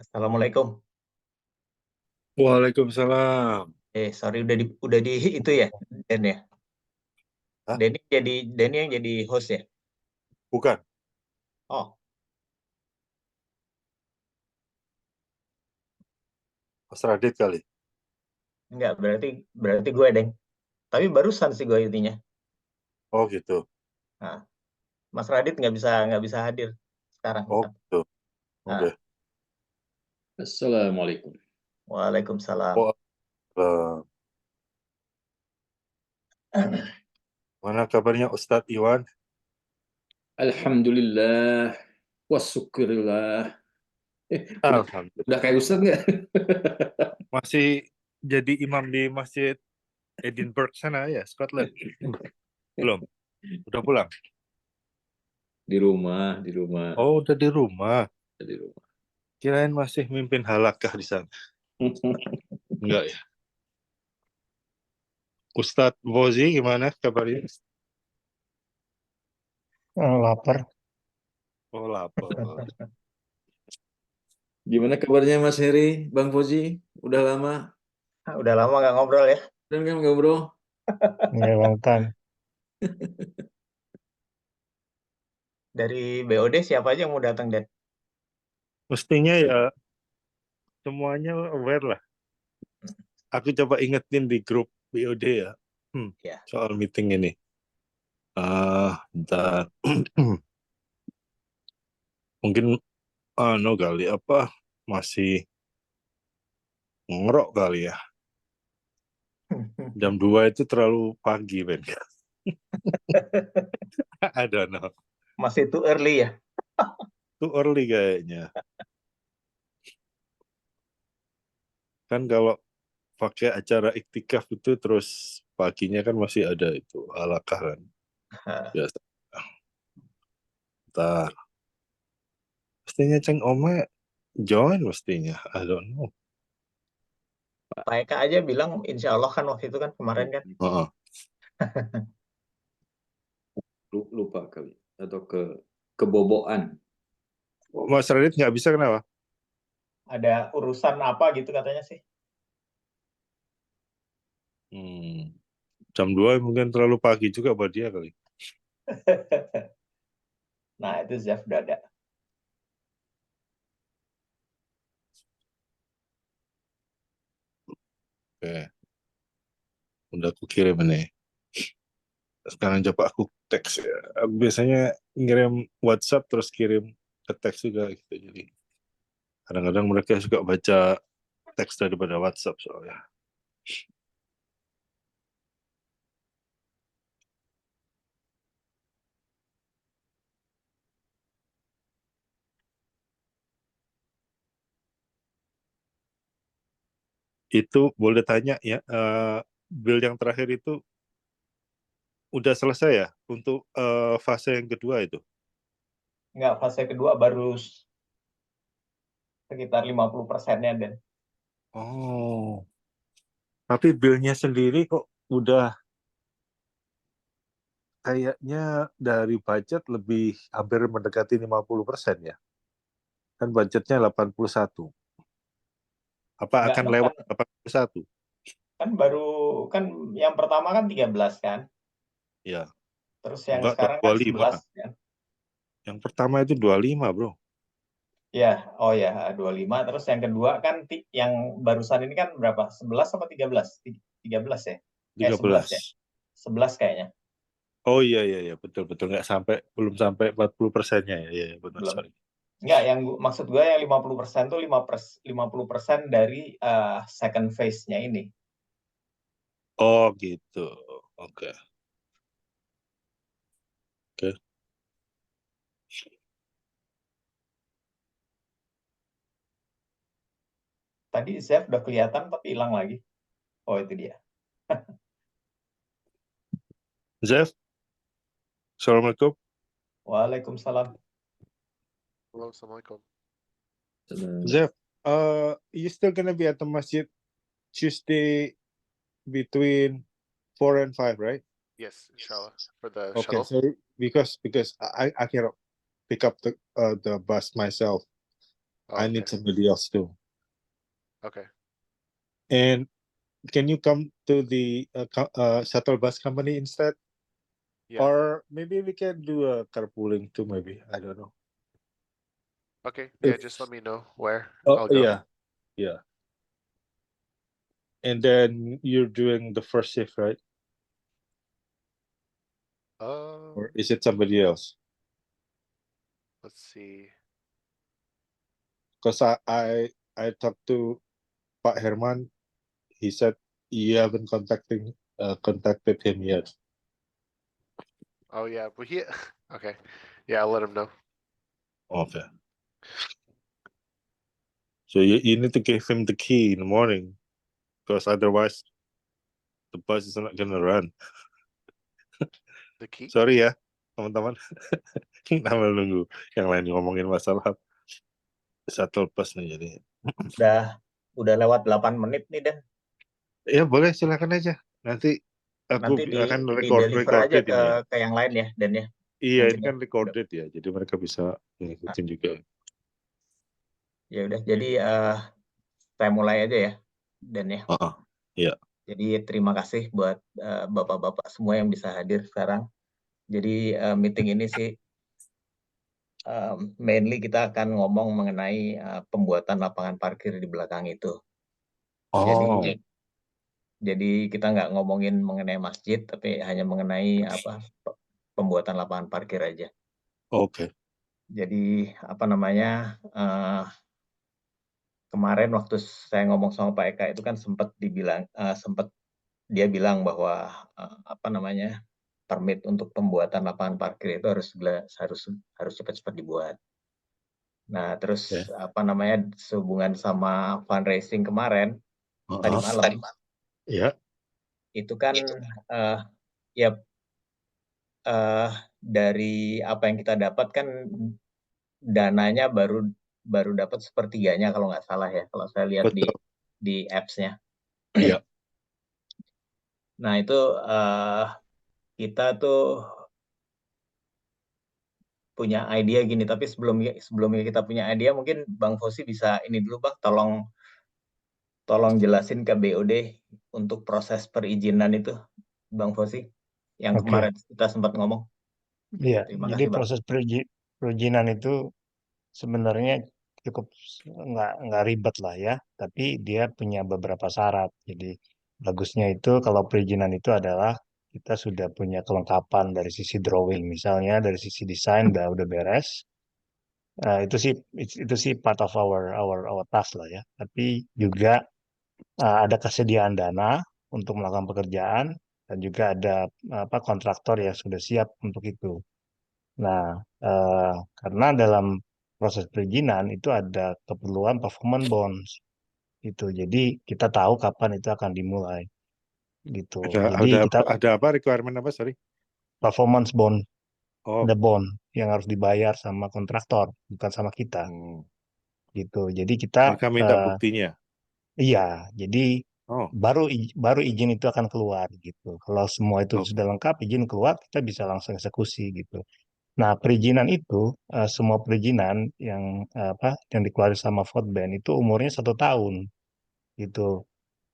Assalamualaikum. Waalaikumsalam. Sorry udah di itu ya, Den ya. Hah? Denny yang jadi host ya. Bukan, Oh, Mas Radit kali. enggak berarti berarti gue Deng. Tapi barusan sih gue intinya. Oh gitu. Nah, Mas Radit nggak bisa hadir sekarang. Oh gitu. Oke. Nah, Assalamualaikum. Waalaikumsalam. Oh, mana kabarnya Ustadz Iwan? Alhamdulillah. Wasyukurillah. Udah, Alhamdulillah. udah kayak Ustadz nggak? Masih jadi imam di Masjid Edinburgh sana ya, Scotland? Belum. Udah pulang? Di rumah, di rumah, Oh, udah di rumah. di rumah. Kirain masih mimpin halakah di sana. Enggak ya. Ustadz Bozi gimana kabarnya? Lapar. Oh, lapar. Gimana kabarnya Mas Heri, Bang Fauzi? Udah lama? Udah lama nggak ngobrol ya. Dan kan ngobrol? Ya, long time. Dari BOD siapa aja yang mau datang, Den? Mestinya ya semuanya aware lah. Aku coba ingetin di grup BOD ya. Ya. Soal meeting ini. Bentar. Mungkin kali apa masih ngerok kali ya. Jam 2 itu terlalu pagi, Ben. I don't know. Masih too early ya. Too early kayaknya. Kan kalau pakai acara iktikaf itu terus paginya kan masih ada itu alakah kan. Biasa. Bentar. Mestinya Ceng Ome join mestinya. I don't know. Pak Eka aja bilang insya Allah kan waktu itu kan kemarin kan. Heeh. Lupa kali. Atau keboboan. Mas Radit nggak bisa kenapa? Ada urusan apa gitu katanya sih. Jam 2 mungkin terlalu pagi juga buat dia kali. Nah, itu Zef udah ada. Oke. Udah aku kirim nih. Sekarang coba aku teks ya. Biasanya ngirim WhatsApp terus kirim ke teks juga gitu. Jadi kadang-kadang mereka suka baca teks daripada WhatsApp soalnya. Itu boleh tanya ya, build yang terakhir itu udah selesai ya untuk fase yang kedua itu? Enggak, fase kedua baru sekitar 50%-nya, Den. Oh, tapi build-nya sendiri kok udah kayaknya dari budget lebih hampir mendekati 50% ya. Kan budgetnya 81. Apa Enggak akan dong, lewat 81? kan baru kan yang pertama kan 13 kan. Ya, Terus yang enggak dong, sekarang kan 25. 11 kan. Yang pertama itu 25, bro. Ya, oh ya, 25. Terus yang kedua kan yang barusan ini kan berapa? 11 apa 13? 13 ya? 11 ya? 13. 11 kayaknya. Oh iya, iya, iya. Betul-betul. Belum sampai 40%-nya ya. Iya, iya, benar, Belum. sorry. Enggak, maksud gue yang 50% tuh 50% dari second phase-nya ini. Oh gitu. Oke. Oke. Tadi Zef udah kelihatan tapi hilang lagi. Oh, itu dia. Zef, Assalamualaikum. Waalaikumsalam. Halo, Assalamualaikum. Zef, you still gonna be at the masjid Tuesday between 4 and 5, right? Yes, inshallah, for the Okay, shuttle. so because I cannot pick up the bus myself. I Okay. need somebody else too. Okay. And can you come to the shuttle bus company instead? Yeah. Or maybe we can do a carpooling too, maybe. I don't know. Okay. Yeah. If- Just let me know where Oh, I'll go. yeah. And then you're doing the first shift, right? Or is it somebody else? Let's see. Because I talked to Pak Herman. He said you haven't contacted him yet. Oh yeah, but he. Okay. Yeah, I'll let him know. Okay. So you need to give him the key in the morning, because otherwise the bus is not gonna run. The key. Sorry ya, teman-teman. Namanya nunggu yang lain ngomongin masalah shuttle bus nih jadi. Udah lewat 8 menit nih, Dan. Ya boleh, silakan aja. Nanti aku Nanti akan di deliver aja recorded ini ya. ke yang lain ya, Dan ya. Iya, Mungkin ini ya. kan recorded ya, jadi mereka bisa ngikutin juga. Ya udah, jadi saya mulai aja ya, Dan ya. Iya. Jadi terima kasih buat bapak-bapak semua yang bisa hadir sekarang. Jadi meeting ini sih mainly kita akan ngomong mengenai pembuatan lapangan parkir di belakang itu. Jadi kita nggak ngomongin mengenai masjid, tapi hanya mengenai pembuatan lapangan parkir aja. Oke. Jadi kemarin waktu saya ngomong sama Pak Eka itu kan sempat dia bilang bahwa permit untuk pembuatan lapangan parkir itu harus cepat-cepat dibuat. Nah, terus sehubungan sama fundraising kemarin tadi malam, Iya. itu kan dari apa yang kita dapat kan dananya baru dapat sepertiganya kalau nggak salah ya, kalau saya lihat di apps-nya. Iya. Nah, itu kita tuh punya ide gini, tapi sebelumnya kita punya ide, mungkin Bang Fosi bisa ini dulu, Bang, tolong jelasin ke BOD untuk proses perizinan itu, Bang Fosi, yang Oke. kemarin kita sempat ngomong. Iya, Terima jadi kasih, Bang. proses perizinan itu sebenarnya cukup nggak ribet lah ya, tapi dia punya beberapa syarat. Jadi bagusnya itu kalau perizinan itu adalah kita sudah punya kelengkapan dari sisi drawing, misalnya dari sisi desain udah beres. Itu sih part of our task lah ya. Tapi juga ada kesediaan dana untuk melakukan pekerjaan dan juga ada kontraktor yang sudah siap untuk itu. Nah, karena dalam proses perizinan itu ada keperluan performance bonds gitu. Jadi kita tahu kapan itu akan dimulai gitu. Jadi kita Ada apa requirement apa, sorry? performance bond, Oh. ada bond yang harus dibayar sama kontraktor, bukan sama kita gitu. Jadi kita Mereka minta buktinya. iya, jadi Oh. baru izin itu akan keluar gitu. Kalau semua itu Oke. sudah lengkap, izin keluar, kita bisa langsung eksekusi gitu. Nah, perizinan itu semua perizinan yang dikeluarkan sama Vodben itu umurnya 1 tahun gitu.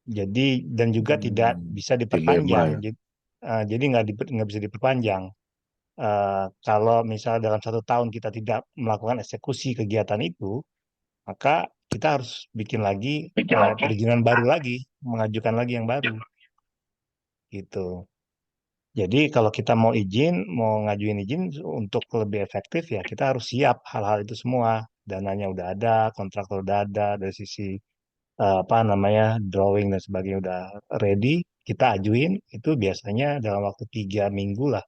Jadi dan juga tidak bisa diperpanjang. Dilema ya. Jadi nggak bisa diperpanjang. Kalau misalnya dalam 1 tahun kita tidak melakukan eksekusi kegiatan itu, maka kita harus bikin lagi perizinan baru lagi, mengajukan lagi yang baru gitu. Jadi kalau kita mau ngajuin izin untuk lebih efektif ya kita harus siap hal-hal itu semua. Dananya udah ada, kontraktor udah ada, dari sisi drawing dan sebagainya udah ready, kita ajuin itu biasanya dalam waktu 3 minggu lah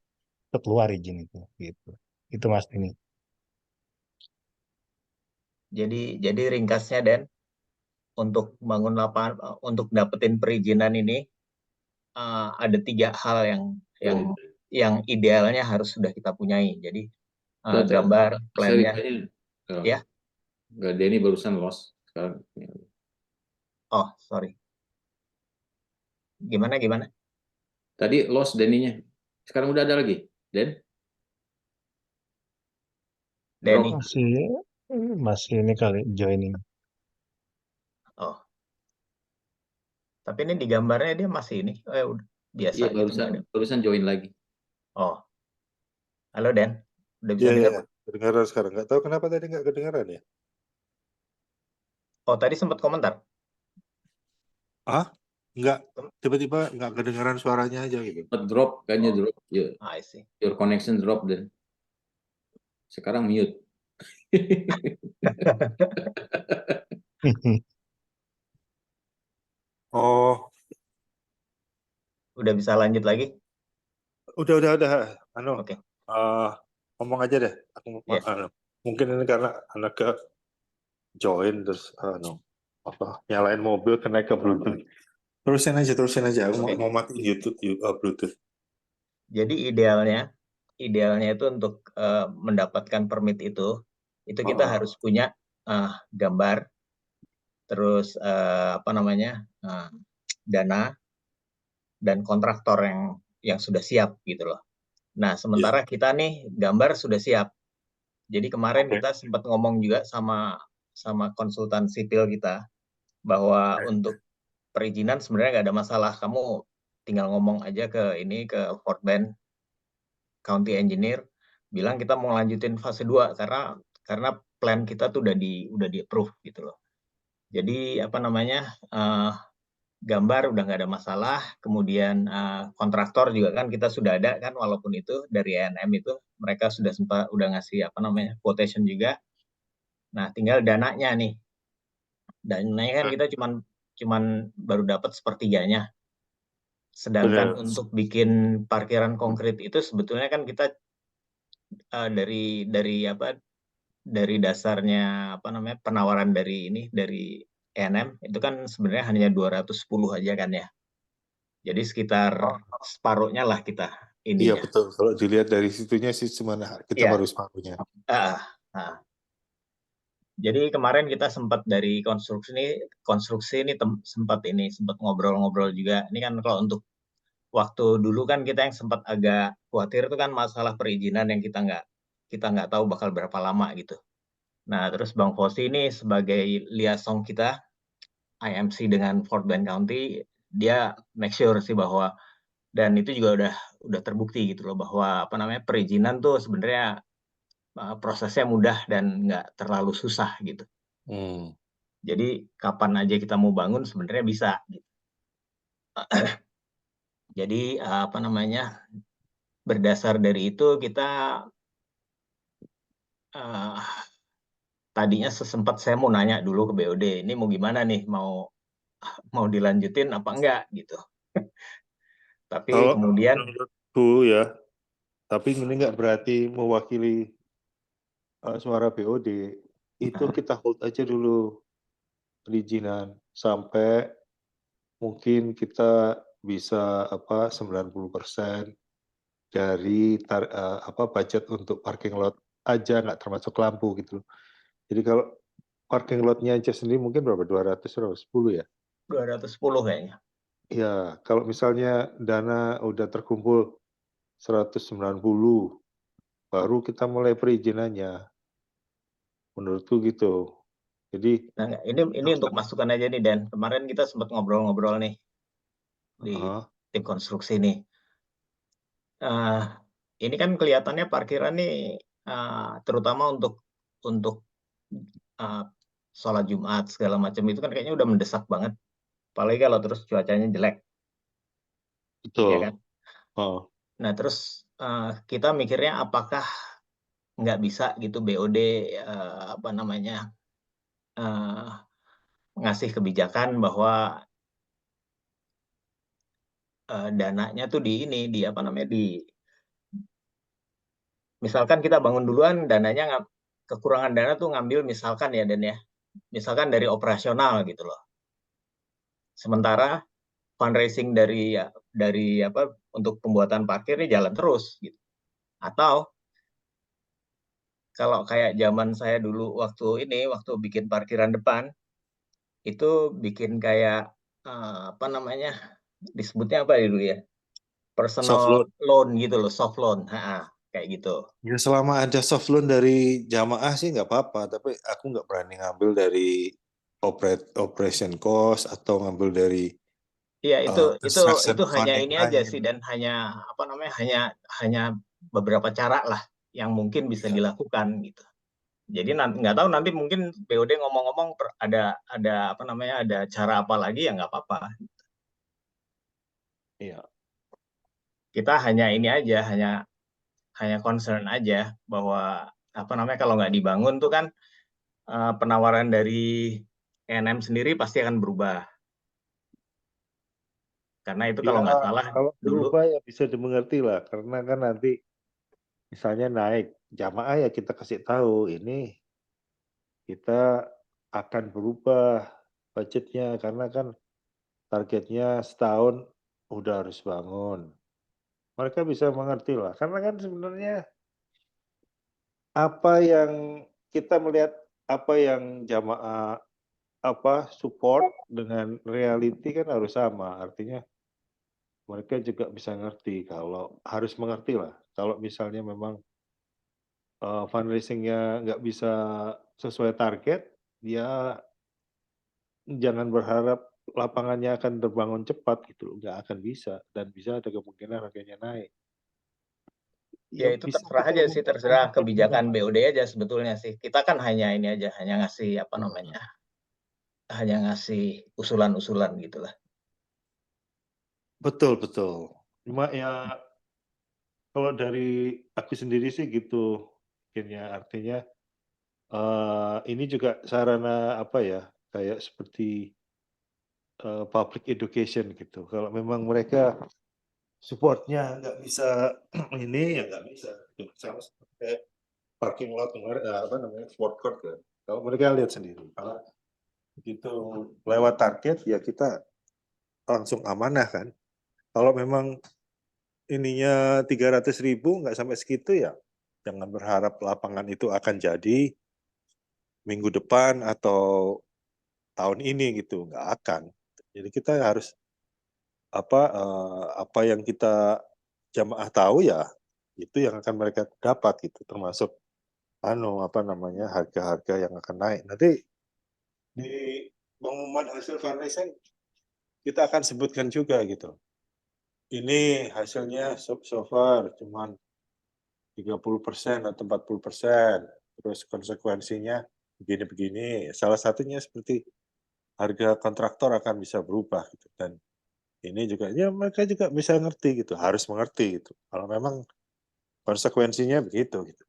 itu keluar izin itu gitu. Itu Mas ini. Jadi ringkasnya, Dan, untuk bangun lapangan, untuk dapetin perizinan ini ada 3 hal yang idealnya harus sudah kita punyai. Jadi gambar, plan-nya, ya. Enggak, Denny barusan lost sekarang. Oh, sorry. Gimana? Tadi lost Denny-nya. Sekarang udah ada lagi. Den? Denny. Masih Masih ini kali joining. Oh, tapi ini di gambarnya dia masih ini. Udah biasa Iya, gitu nggak ada. barusan join lagi. Oh, halo Den, udah bisa Iya, dengar? iya, kedengaran sekarang. Nggak tahu kenapa tadi nggak kedengaran ya? Oh, tadi sempat komentar. Ah, nggak. Tiba-tiba nggak kedengaran suaranya aja gitu. Drop, kayaknya Oh. drop. I see. Your connection drop dan sekarang mute. Oh, Udah bisa lanjut lagi? udah. Anu, Oke. ngomong aja deh. Aku Iya. mungkin ini karena anak ke join terus nyalain mobil kena ke Bluetooth. Terusin aja. Aku Oke. mau matiin YouTube Bluetooth. Jadi idealnya itu untuk mendapatkan permit itu kita harus punya gambar, terus dana dan kontraktor yang sudah siap gitu loh. Nah, sementara kita nih gambar sudah siap. Jadi kemarin kita sempat ngomong juga sama konsultan sipil kita bahwa untuk perizinan sebenarnya nggak ada masalah. Kamu tinggal ngomong aja ke Fort Bend County Engineer, bilang kita mau lanjutin fase 2 karena plan kita tuh udah di approve gitu loh. Jadi gambar udah nggak ada masalah, kemudian kontraktor juga kan kita sudah ada kan, walaupun itu dari ENM itu mereka udah ngasih quotation juga. Nah, tinggal dananya nih. Dananya kan kita cuman baru dapat sepertiganya. Sedangkan untuk bikin parkiran konkret itu sebetulnya kan kita dari dasarnya penawaran dari ENM itu kan sebenarnya hanya 210 aja kan ya. Jadi sekitar separuhnya lah kita Iya ininya. betul. Kalau dilihat dari situnya sih cuma kita Iya. baru separuhnya. Jadi kemarin kita sempat dari konstruksi ini sempat ngobrol-ngobrol juga. Ini kan kalau untuk waktu dulu kan kita yang sempat agak khawatir itu kan masalah perizinan yang kita nggak tahu bakal berapa lama gitu. Nah, terus Bang Fosi ini sebagai liaison kita IMC dengan Fort Bend County, dia make sure sih bahwa, dan itu juga udah terbukti gitu loh, bahwa perizinan tuh sebenarnya prosesnya mudah dan nggak terlalu susah gitu. Jadi kapan aja kita mau bangun sebenarnya bisa gitu. Jadi berdasar dari itu kita tadinya sempat saya mau nanya dulu ke BOD, ini mau gimana nih, mau dilanjutin apa enggak gitu. Tapi kemudian menurutku ya, tapi ini nggak berarti mewakili suara BOD. Itu kita hold aja dulu perizinan sampai mungkin kita bisa 90% dari budget untuk parking lot aja, nggak termasuk lampu gitu. Jadi kalau parking lotnya aja sendiri mungkin berapa? 210 ya? 210 kayaknya. Ya, kalau misalnya dana udah terkumpul 190, baru kita mulai perizinannya. Menurutku gitu. Jadi Nah, ini untuk masukan aja nih, Dan. Kemarin kita sempat ngobrol-ngobrol nih di tim konstruksi nih. Ini kan kelihatannya parkiran nih, terutama untuk sholat Jumat segala macam itu kan kayaknya udah mendesak banget. Apalagi kalau terus cuacanya jelek. betul. Ya kan? Nah, terus kita mikirnya apakah nggak bisa gitu BOD ngasih kebijakan bahwa dananya tuh misalkan kita bangun duluan, dananya kekurangan dana tuh ngambil misalkan ya, Dan ya, misalkan dari operasional gitu loh. Sementara fundraising dari untuk pembuatan parkir ini jalan terus gitu. Atau kalau kayak zaman saya dulu waktu bikin parkiran depan, itu bikin kayak disebutnya apa dulu ya? Personal loan gitu loh, soft loan. kayak gitu. Ya selama ada soft loan dari jamaah sih nggak apa-apa, tapi aku nggak berani ngambil dari operation cost atau ngambil dari Iya, construction itu hanya fund yang ini aja sih, lain. dan hanya beberapa cara lah yang mungkin bisa Iya. dilakukan gitu. Jadi nanti nggak tahu, nanti mungkin BOD ngomong-ngomong ada cara apa lagi, ya nggak apa-apa. Iya. Kita hanya ini aja, hanya concern aja bahwa kalau nggak dibangun tuh kan penawaran dari ENM sendiri pasti akan berubah. Karena itu kalau Ya, nggak salah kalau dulu, berubah ya bisa dimengerti lah, karena kan nanti misalnya naik jamaah ya kita kasih tahu ini kita akan berubah budgetnya karena kan targetnya setahun udah harus bangun. Mereka bisa mengerti lah, karena kan sebenarnya apa yang kita melihat apa yang jamaah support dengan reality kan harus sama. Artinya mereka juga bisa ngerti kalau harus mengerti lah. Kalau misalnya memang fundraising-nya nggak bisa sesuai target, ya jangan berharap lapangannya akan terbangun cepat gitu, nggak akan bisa dan bisa ada kemungkinan harganya naik. ya itu Bisa terserah kita aja sih, terserah ngomong kebijakan BOD aja sebetulnya sih. Kita kan hanya ini aja, hanya ngasih usulan-usulan gitulah. betul betul. Cuma ya kalau dari aku sendiri sih gitu, mungkin ya artinya ini juga sarana apa ya, kayak seperti public education gitu. Kalau memang mereka support-nya nggak bisa ini ya nggak bisa. Gitu. Sama seperti kayak parking lot kemarin, sport court kan. Kalau mereka lihat sendiri, kalau begitu lewat target ya kita langsung amanah kan. Kalau memang ininya 300.000 nggak sampai segitu ya jangan berharap lapangan itu akan jadi minggu depan atau tahun ini gitu, nggak akan. Jadi kita harus apa yang kita jamaah tahu ya itu yang akan mereka dapat gitu, termasuk harga-harga yang akan naik. Nanti di pengumuman hasil fundraising kita akan sebutkan juga gitu. Ini hasilnya so far cuman 30% atau 40%, terus konsekuensinya begini-begini. Salah satunya seperti harga kontraktor akan bisa berubah gitu, dan ini juga ya mereka juga bisa ngerti gitu, harus mengerti gitu. Kalau memang konsekuensinya begitu gitu.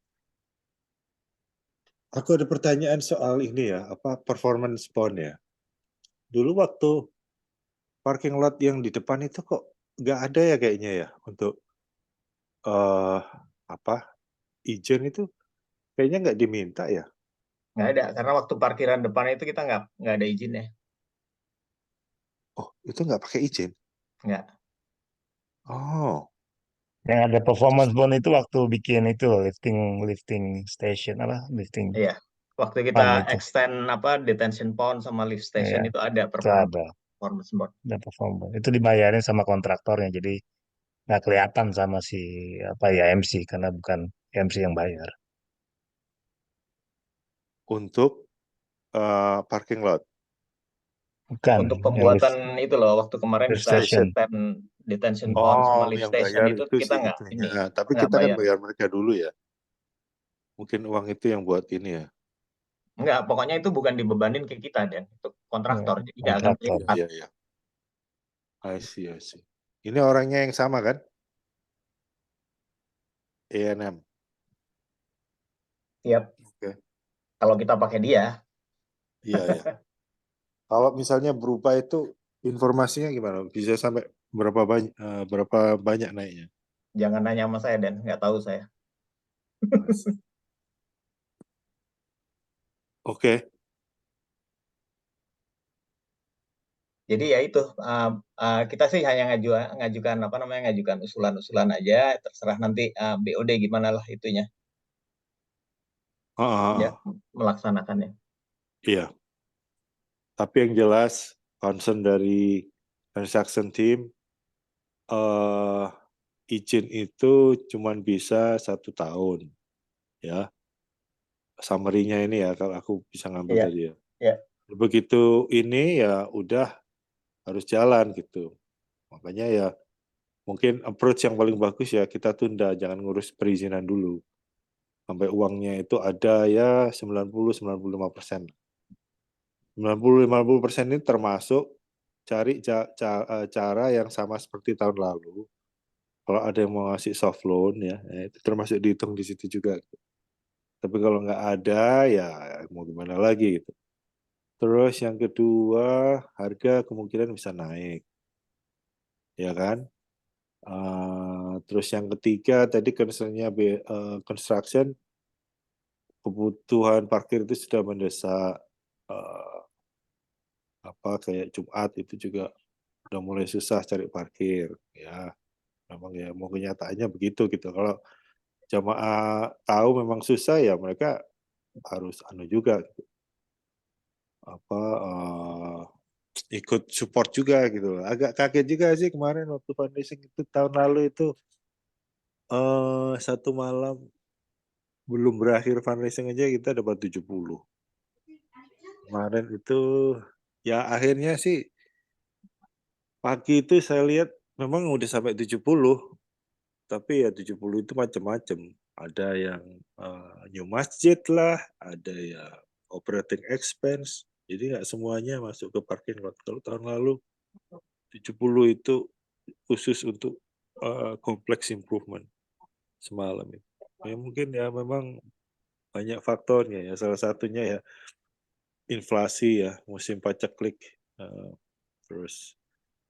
Aku ada pertanyaan soal ini ya, performance bond ya. Dulu waktu parking lot yang di depan itu kok nggak ada ya kayaknya ya untuk eh izin itu kayaknya nggak diminta ya. Nggak ada, karena waktu parkiran depan itu kita nggak ada izinnya. Oh, itu nggak pakai izin? Nggak. Oh, Yang ada performance bond itu waktu bikin itu loh, lifting station lifting Iya. Waktu kita pump itu. extend detention pond sama lift station Iya, itu ada itu ada performance bond. performance bond. Itu dibayarin sama kontraktornya, jadi nggak kelihatan sama si MC karena bukan MC yang bayar. untuk parking lot. Bukan Untuk yang pembuatan itu loh, waktu kemarin lift kita station. extend detention pond sama lift Yang station bayar itu itu kita sih nggak itunya. Tapi nggak kita kan bayar. bayar mereka dulu ya. Mungkin uang itu yang buat ini ya. Nggak, pokoknya itu bukan dibebanin ke kita, dan itu kontraktor, jadi nggak akan Kontraktor. kelihatan. Iya. I see. Ini orangnya yang sama kan? ENM. Siap. Oke. Kalau kita pakai dia, Iya. Kalau misalnya berubah itu informasinya gimana? Bisa sampai berapa banyak naiknya? jangan nanya sama saya, dan nggak tahu saya. Oke. Jadi ya itu, kita sih hanya ngajukan usulan-usulan aja, terserah nanti BOD gimana lah itunya, ya, melaksanakannya. Iya. Tapi yang jelas concern dari transaction team izin itu cuman bisa 1 tahun, ya. Summary-nya ini ya, kalau aku bisa ngambil Iya, tadi ya. iya. Begitu ini ya udah harus jalan gitu. Makanya ya mungkin approach yang paling bagus ya kita tunda, jangan ngurus perizinan dulu. Sampai uangnya itu ada ya 90-95%. 90-50% ini termasuk cari cara yang sama seperti tahun lalu. Kalau ada yang mau ngasih soft loan ya, itu termasuk dihitung di situ juga. Tapi kalau nggak ada ya mau gimana lagi gitu. Terus yang kedua, harga kemungkinan bisa naik, ya kan? Terus yang ketiga tadi concern-nya construction, kebutuhan parkir itu sudah mendesak. Kayak Jumat itu juga udah mulai susah cari parkir, ya. Memang ya mau kenyataannya begitu gitu. Kalau jamaah tahu memang susah ya mereka harus juga gitu. Ikut support juga gitu. Agak kaget juga sih kemarin waktu fundraising itu tahun lalu itu 1 malam belum berakhir fundraising aja kita dapat 70. Kemarin itu ya akhirnya sih pagi itu saya lihat memang udah sampai 70, tapi ya 70 itu macam-macam. Ada yang new masjid lah, ada yang operating expense. Jadi nggak semuanya masuk ke parking lot. Kalau tahun lalu 70 itu khusus untuk complex improvement semalam itu. Ya mungkin ya memang banyak faktornya ya. Salah satunya ya inflasi ya, musim paceklik. Terus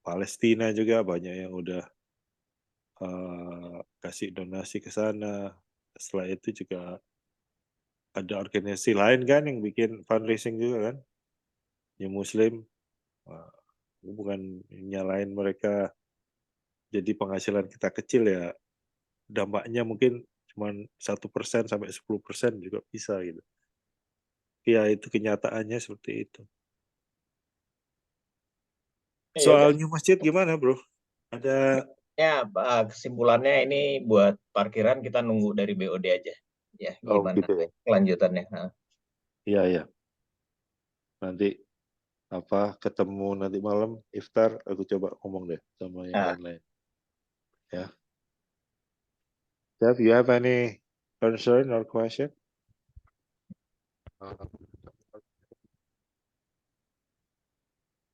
Palestina juga banyak yang udah kasih donasi ke sana. Setelah itu juga ada organisasi lain kan yang bikin fundraising juga kan, yang Muslim. Bukan nyalain mereka, jadi penghasilan kita kecil ya dampaknya mungkin cuma 1% sampai 10% juga bisa gitu. Ya itu kenyataannya seperti itu. Iya udah. Soal new masjid gimana bro? Ada Ya, kesimpulannya ini buat parkiran kita nunggu dari BOD aja. Ya, gimana gitu ya? kelanjutannya. Nah, Iya ya. Nanti ketemu nanti malam iftar aku coba ngomong deh sama yang lain-lain. Ya. Jeff, you have any concern or question? Uh,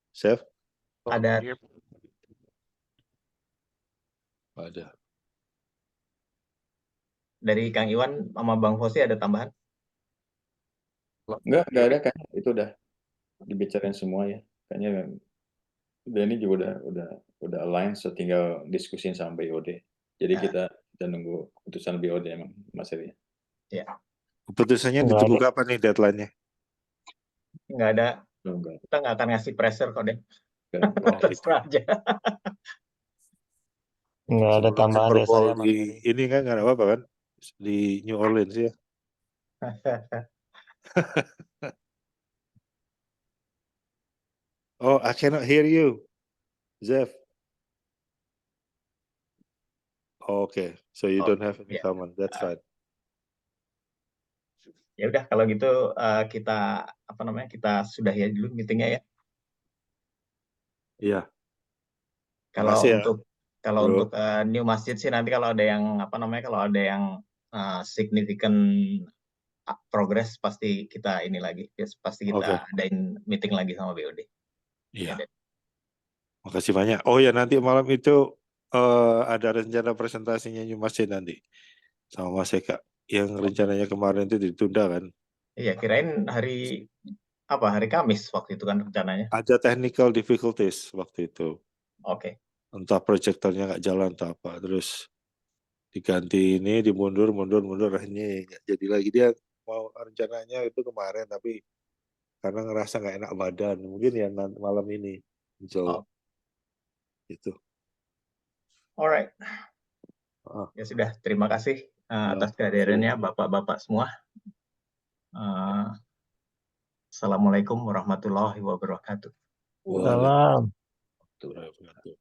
Chef? Ada. here. Ada. Dari Kang Iwan sama Bang Fosi ada tambahan? Enggak ada kan? Itu udah dibicarain semua ya. Kayaknya ini juga udah align, so tinggal diskusin sama BOD. Jadi kita nunggu keputusan BOD emang Mas Heri. Ya, Keputusannya Nggak ditunggu ada. kapan nih deadline-nya? nggak ada. Enggak. Kita nggak akan ngasih pressure kok deh. Oh, gitu. Terserah aja. Nggak ada Sebelum tambahan Super dari Bowl saya, Mas di Heri. ini kan nggak ada apa-apa kan? Di New Orleans ya. Oh, I cannot hear you, Jeff. Okay, so you don't have any Ya. comment. That's fine. Ya udah kalau gitu kita kita sudahi dulu meetingnya ya. Iya. Kalau Makasih ya, untuk bro. new masjid sih nanti kalau ada yang kalau ada yang significant progress pasti kita ini lagi. Pasti Oke. kita adain meeting lagi sama BOD. Iya. Ya, Makasih banyak. Oh ya, nanti malam itu ada rencana presentasinya New Masjid nanti sama Mas Eka. Yang rencananya kemarin itu ditunda kan? Iya, kirain hari Kamis waktu itu kan rencananya. Ada technical difficulties waktu itu. Oke. Entah proyektornya nggak jalan atau apa. Terus diganti ini, dimundur, akhirnya nggak jadi lagi. Dia mau rencananya itu kemarin, tapi karena ngerasa nggak enak badan, mungkin ya nanti malam ini. So, itu. Alright. Ah, Ya sudah, terima kasih ya, atas makasih. kehadirannya Bapak-bapak semua. Assalamualaikum warahmatullahi wabarakatuh. Waalaikumsalam Salam. warahmatullahi wabarakatuh.